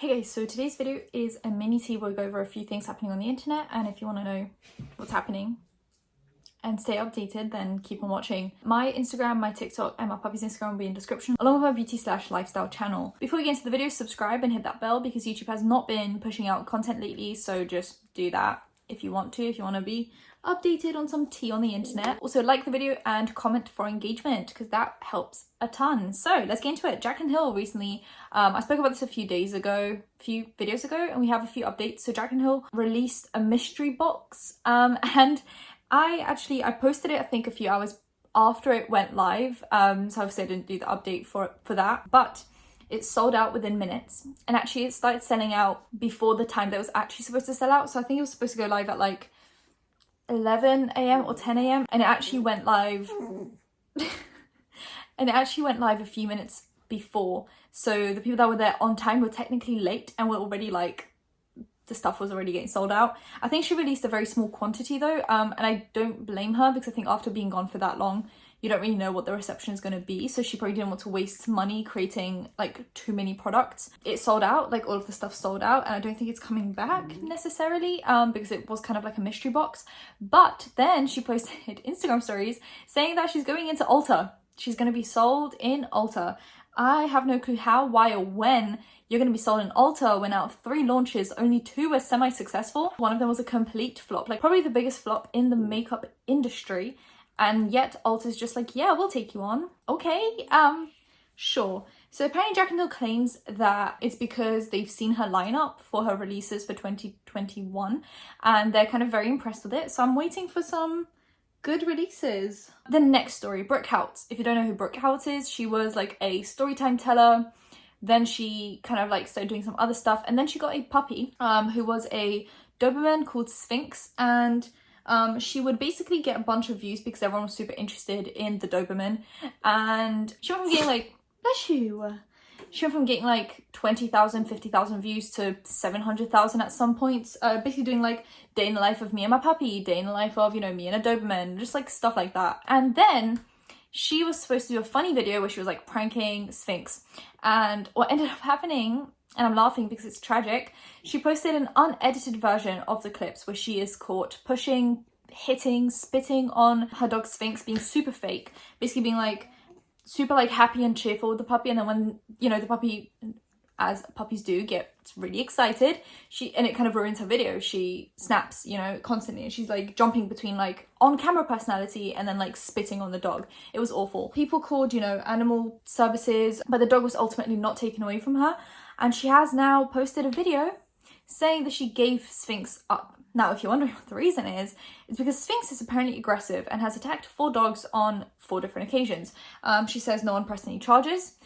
Hey guys, so today's video is a mini tea. We'll go over a few things happening on the internet, and if you want to know what's happening and stay updated, then keep on watching. My Instagram, my TikTok, and my puppy's Instagram will be in the description, along with my beauty/lifestyle channel. Before we get into the video, subscribe and hit that bell because YouTube has not been pushing out content lately, so just do that if you want to be updated on some tea on the internet. Also like the video and comment for engagement because that helps a ton. So let's get into it. Jack and Hill recently, I spoke about this a few videos ago, and we have a few updates. So Jack and Hill released a mystery box, and I posted it I think a few hours after it went live, so obviously I didn't do the update for that, but it sold out within minutes, and actually it started selling out before the time that it was actually supposed to sell out. So I think it was supposed to go live at like 11 a.m. or 10 a.m. and it actually went live a few minutes before. So the people that were there on time were technically late and were already like, the stuff was already getting sold out. I think she released a very small quantity though, and I don't blame her because I think after being gone for that long, you don't really know what the reception is going to be. So she probably didn't want to waste money creating like too many products. It sold out, like all of the stuff sold out, and I don't think it's coming back necessarily because it was kind of like a mystery box. But then she posted Instagram stories saying that she's going into Ulta. She's going to be sold in Ulta. I have no clue how, why, or when you're going to be sold in Ulta when out of 3 launches, only 2 were semi-successful. One of them was a complete flop, like probably the biggest flop in the makeup industry. And yet Ulta's just like, yeah, we'll take you on. Okay, sure. So apparently Jack and Hill claims that it's because they've seen her lineup for her releases for 2021 and they're kind of very impressed with it. So I'm waiting for some good releases. The next story, Brooke Houts. If you don't know who Brooke Houts is, she was like a storytime teller. Then she kind of like started doing some other stuff. And then she got a puppy who was a Doberman called Sphinx. And she would basically get a bunch of views because everyone was super interested in the Doberman. And she went from getting like, bless you. She went from getting like 20,000, 50,000 views to 700,000 at some points. Basically doing like day in the life of me and my puppy, day in the life of, you know, me and a Doberman, just like stuff like that. And then she was supposed to do a funny video where she was like pranking Sphinx. And what ended up happening, and I'm laughing because it's tragic, she posted an unedited version of the clips where she is caught pushing, hitting, spitting on her dog Sphinx, being super fake, basically being like super like happy and cheerful with the puppy. And then when, you know, the puppy, as puppies do, gets really excited, and it kind of ruins her video. She snaps, you know, constantly, and she's like jumping between like on camera personality and then like spitting on the dog. It was awful. People called, you know, animal services, but the dog was ultimately not taken away from her. And she has now posted a video saying that she gave Sphinx up. Now, if you're wondering what the reason is, it's because Sphinx is apparently aggressive and has attacked 4 dogs on 4 different occasions. She says no one pressed any charges,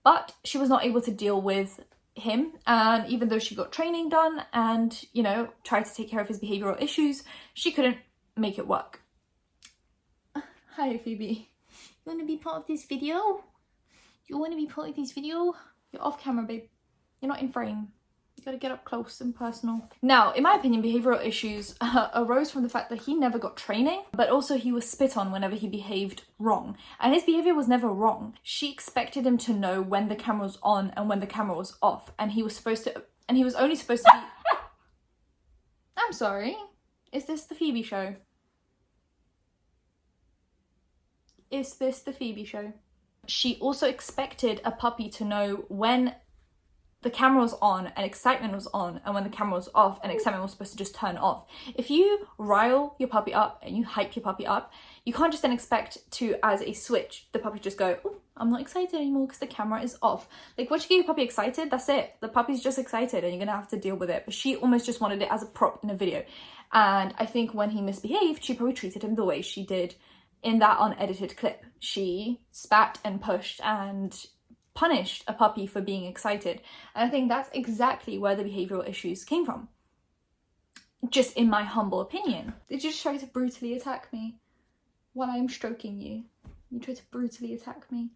but she was not able to deal with him. And even though she got training done and, you know, tried to take care of his behavioral issues, she couldn't make it work. Hi, Phoebe. You want to be part of this video? You want to be part of this video? You're off camera, babe. You're not in frame. You gotta get up close and personal. Now, in my opinion, behavioral issues arose from the fact that he never got training, but also he was spit on whenever he behaved wrong. And his behavior was never wrong. She expected him to know when the camera was on and when the camera was off. And he was only supposed to be... I'm sorry. Is this the Phoebe show? Is this the Phoebe show? She also expected a puppy to know when the camera was on and excitement was on, and when the camera was off and excitement was supposed to just turn off. If you rile your puppy up and you hype your puppy up, you can't just then expect to, as a switch, the puppy just go, oh, I'm not excited anymore because the camera is off. Like, once you get your puppy excited, that's it. The puppy's just excited and you're gonna have to deal with it. But she almost just wanted it as a prop in a video. And I think when he misbehaved, she probably treated him the way she did in that unedited clip. She spat and pushed and punished a puppy for being excited. And I think that's exactly where the behavioral issues came from. Just in my humble opinion. Did you just try to brutally attack me while I'm stroking you? You tried to brutally attack me.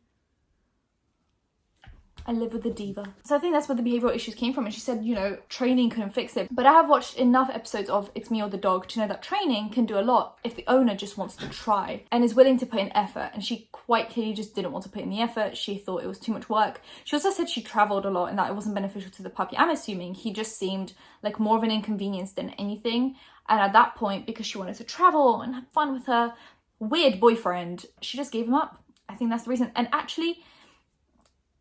I live with the diva. So I think that's where the behavioural issues came from. And she said, you know, training couldn't fix it. But I have watched enough episodes of It's Me or the Dog to know that training can do a lot if the owner just wants to try and is willing to put in effort. And she quite clearly just didn't want to put in the effort. She thought it was too much work. She also said she travelled a lot and that it wasn't beneficial to the puppy. I'm assuming he just seemed like more of an inconvenience than anything. And at that point, because she wanted to travel and have fun with her weird boyfriend, she just gave him up. I think that's the reason. And actually,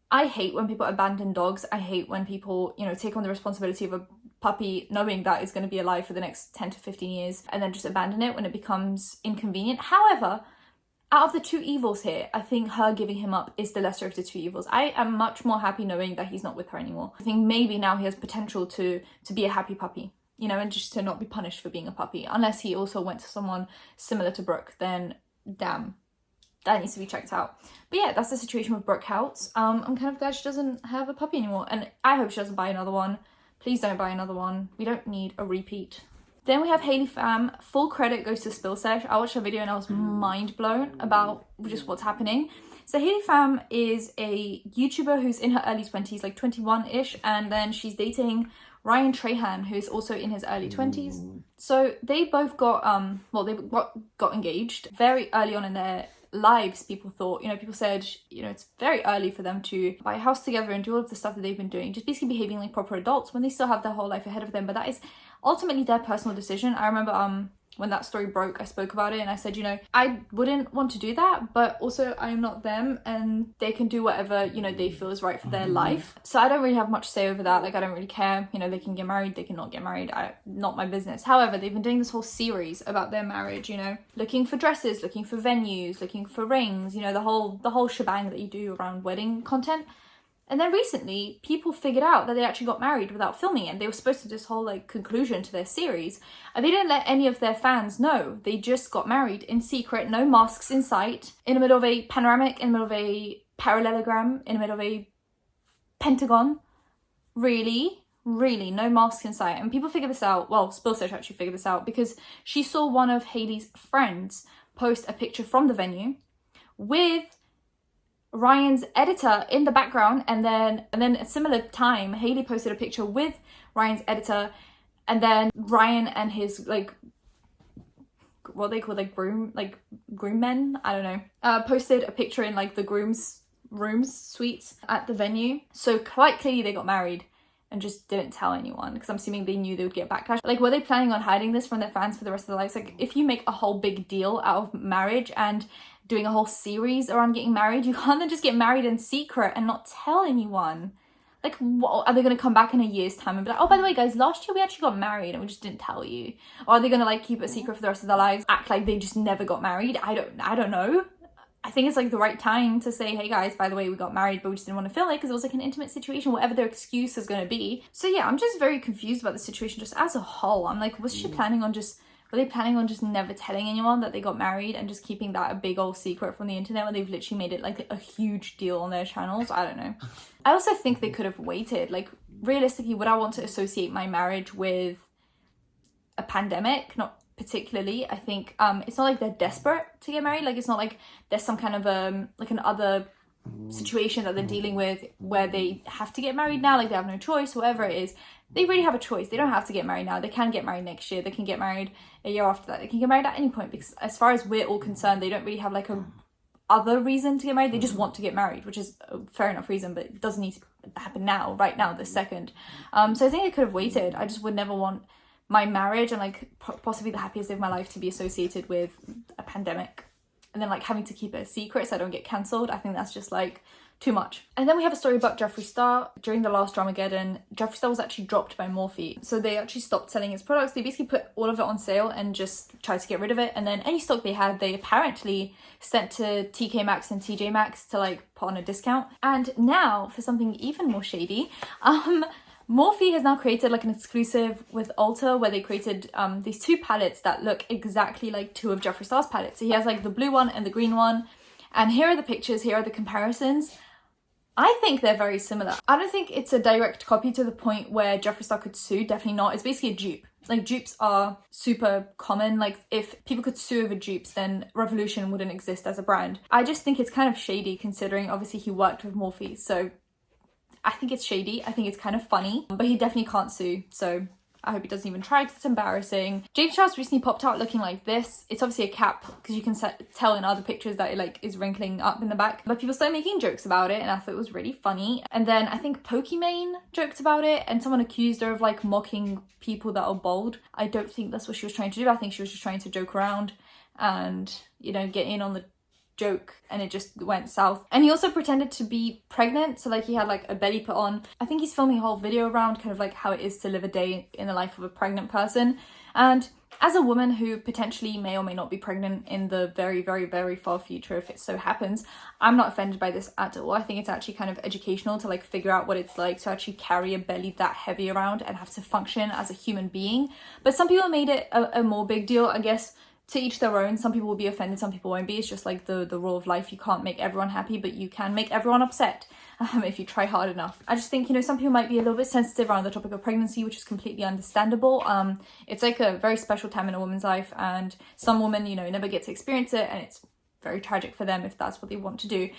I hate when people abandon dogs. I hate when people, you know, take on the responsibility of a puppy knowing that it's going to be alive for the next 10 to 15 years and then just abandon it when it becomes inconvenient. However, out of the two evils here, I think her giving him up is the lesser of the two evils. I am much more happy knowing that he's not with her anymore. I think maybe now he has potential to be a happy puppy, you know, and just to not be punished for being a puppy. Unless he also went to someone similar to Brooke, then damn. That needs to be checked out. But yeah, that's the situation with Brooke House. I'm kind of glad she doesn't have a puppy anymore. And I hope she doesn't buy another one. Please don't buy another one. We don't need a repeat. Then we have Hailey Pham. Full credit goes to Spill Sesh. I watched her video and I was mind blown about just what's happening. So Hailey Pham is a YouTuber who's in her early 20s, like 21-ish. And then she's dating Ryan Trahan, who's also in his early 20s. So they both got, got engaged very early on in their lives. People thought, you know, people said, you know, it's very early for them to buy a house together and do all of the stuff that they've been doing, just basically behaving like proper adults when they still have their whole life ahead of them. But that is ultimately their personal decision. I remember when that story broke, I spoke about it and I said, you know, I wouldn't want to do that, but also I am not them and they can do whatever, you know, they feel is right for their life. So I don't really have much say over that. Like, I don't really care. You know, they can get married, they cannot get married. Not my business. However, they've been doing this whole series about their marriage, you know, looking for dresses, looking for venues, looking for rings, you know, the whole shebang that you do around wedding content. And then recently, people figured out that they actually got married without filming it. They were supposed to do this whole like conclusion to their series. And they didn't let any of their fans know. They just got married in secret, no masks in sight, in the middle of a panoramic, in the middle of a parallelogram, in the middle of a pentagon. Really, no masks in sight. And people figured this out. Well, Spill Sesh actually figured this out because she saw one of Hailey's friends post a picture from the venue with Ryan's editor in the background, and then at a similar time Hailey posted a picture with Ryan's editor, and then Ryan and his like what they call like groom men, I don't know, posted a picture in like the groom's rooms suites at the venue. So quite clearly they got married and just didn't tell anyone, because I'm assuming they knew they would get backlash. Like, were they planning on hiding this from their fans for the rest of their lives? Like, if you make a whole big deal out of marriage and doing a whole series around getting married, you can't then just get married in secret and not tell anyone. Like, what, are they going to come back in a year's time and be like, oh, by the way, guys, last year we actually got married and we just didn't tell you? Or are they going to like keep it a secret for the rest of their lives, act like they just never got married? I don't know. I think it's like the right time to say, hey guys, by the way, we got married, but we just didn't want to film it because it was like an intimate situation, whatever their excuse is going to be. So yeah, I'm just very confused about the situation just as a whole. I'm like, were they planning on just never telling anyone that they got married and just keeping that a big old secret from the internet when they've literally made it like a huge deal on their channels? I don't know. I also think they could have waited. Like, realistically, would I want to associate my marriage with a pandemic? Not particularly. I think it's not like they're desperate to get married. Like, it's not like there's some kind of like an other situation that they're dealing with where they have to get married now, like they have no choice, whatever it is. They really have a choice. They don't have to get married now. They can get married next year. They can get married a year after that. They can get married at any point, because as far as we're all concerned, they don't really have like a other reason to get married. They just want to get married, which is a fair enough reason, but it doesn't need to happen now, right now, this second. So I think I could have waited. I just would never want my marriage and like possibly the happiest day of my life to be associated with a pandemic, and then like having to keep it a secret so I don't get cancelled. I think that's just like too much. And then we have a story about Jeffree Star. During the last Dramageddon, Jeffree Star was actually dropped by Morphe. So they actually stopped selling his products. They basically put all of it on sale and just tried to get rid of it. And then any stock they had, they apparently sent to TK Maxx and TJ Maxx to like put on a discount. And now for something even more shady, Morphe has now created like an exclusive with Ulta where they created these two palettes that look exactly like two of Jeffree Star's palettes. So he has like the blue one and the green one. And here are the pictures, here are the comparisons. I think they're very similar. I don't think it's a direct copy to the point where Jeffree Star could sue, definitely not. It's basically a dupe. Like, dupes are super common. Like, if people could sue over dupes, then Revolution wouldn't exist as a brand. I just think it's kind of shady considering obviously he worked with Morphe. So I think it's shady. I think it's kind of funny, but he definitely can't sue. So I hope he doesn't even try because it's embarrassing. James Charles recently popped out looking like this. It's obviously a cap because you can tell in other pictures that it like is wrinkling up in the back. But people started making jokes about it and I thought it was really funny. And then I think Pokimane joked about it and someone accused her of like mocking people that are bald. I don't think that's what she was trying to do. I think she was just trying to joke around and, you know, get in on the joke, and it just went south. And he also pretended to be pregnant, so like he had like a belly put on. I think he's filming a whole video around kind of like how it is to live a day in the life of a pregnant person. And as a woman who potentially may or may not be pregnant in the very, very, very far future, if it so happens, I'm not offended by this at all. I think it's actually kind of educational to like figure out what it's like to actually carry a belly that heavy around and have to function as a human being. But some people made it a more big deal. I guess to each their own. Some people will be offended, some people won't be. It's just like the rule of life. You can't make everyone happy, but you can make everyone upset if you try hard enough. I just think, you know, some people might be a little bit sensitive around the topic of pregnancy, which is completely understandable. It's like a very special time in a woman's life, and some women, you know, never get to experience it, and it's very tragic for them if that's what they want to do.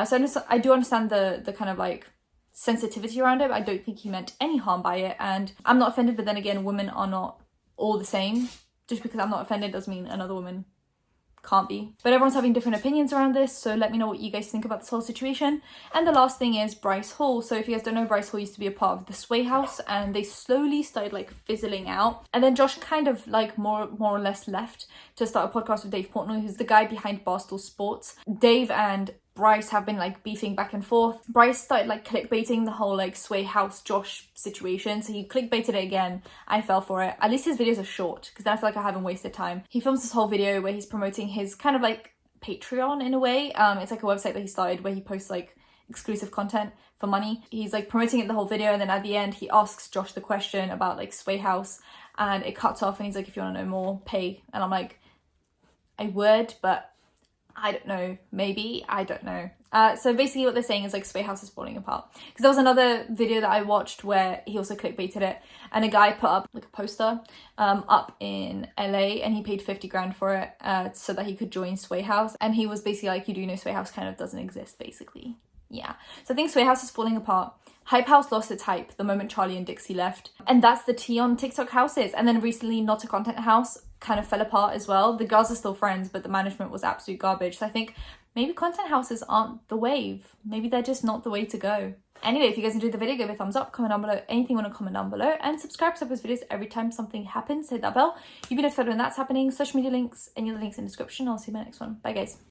So I do understand the kind of like sensitivity around it, but I don't think he meant any harm by it, and I'm not offended. But then again, women are not all the same. Just because I'm not offended doesn't mean another woman can't be. But everyone's having different opinions around this, so let me know what you guys think about this whole situation. And the last thing is Bryce Hall. So if you guys don't know, Bryce Hall used to be a part of the Sway House, and they slowly started like fizzling out. And then Josh kind of like more or less left to start a podcast with Dave Portnoy, who's the guy behind Barstool Sports. Dave and Bryce have been like beefing back and forth. Bryce started like clickbaiting the whole like Sway House Josh situation, so he clickbaited it again. I fell for it. At least his videos are short because then I feel like I haven't wasted time. He films this whole video where he's promoting his kind of like Patreon in a way. It's like a website that he started where he posts like exclusive content for money. He's like promoting it the whole video, and then at the end he asks Josh the question about like Sway House, and it cuts off and he's like, if you want to know more, pay. And I'm like, I would, but I don't know, maybe, I don't know. So basically what they're saying is like Sway House is falling apart. Because there was another video that I watched where he also clickbaited it, and a guy put up like a poster up in LA, and he paid 50 grand for it so that he could join Sway House. And he was basically like, you do know Sway House kind of doesn't exist, basically. Yeah. So I think Sway House is falling apart. Hype House lost its hype the moment Charlie and Dixie left. And that's the tea on TikTok houses. And then recently Not a Content House kind of fell apart as well. The girls are still friends, but the management was absolute garbage. So I think maybe content houses aren't the wave. Maybe they're just not the way to go. Anyway, if you guys enjoyed the video, give it a thumbs up, comment down below anything you want to comment down below, and subscribe to post videos every time something happens. Hit that bell. You'll be notified when that's happening. Social media links, any other links in the description. I'll see you in my next one. Bye guys.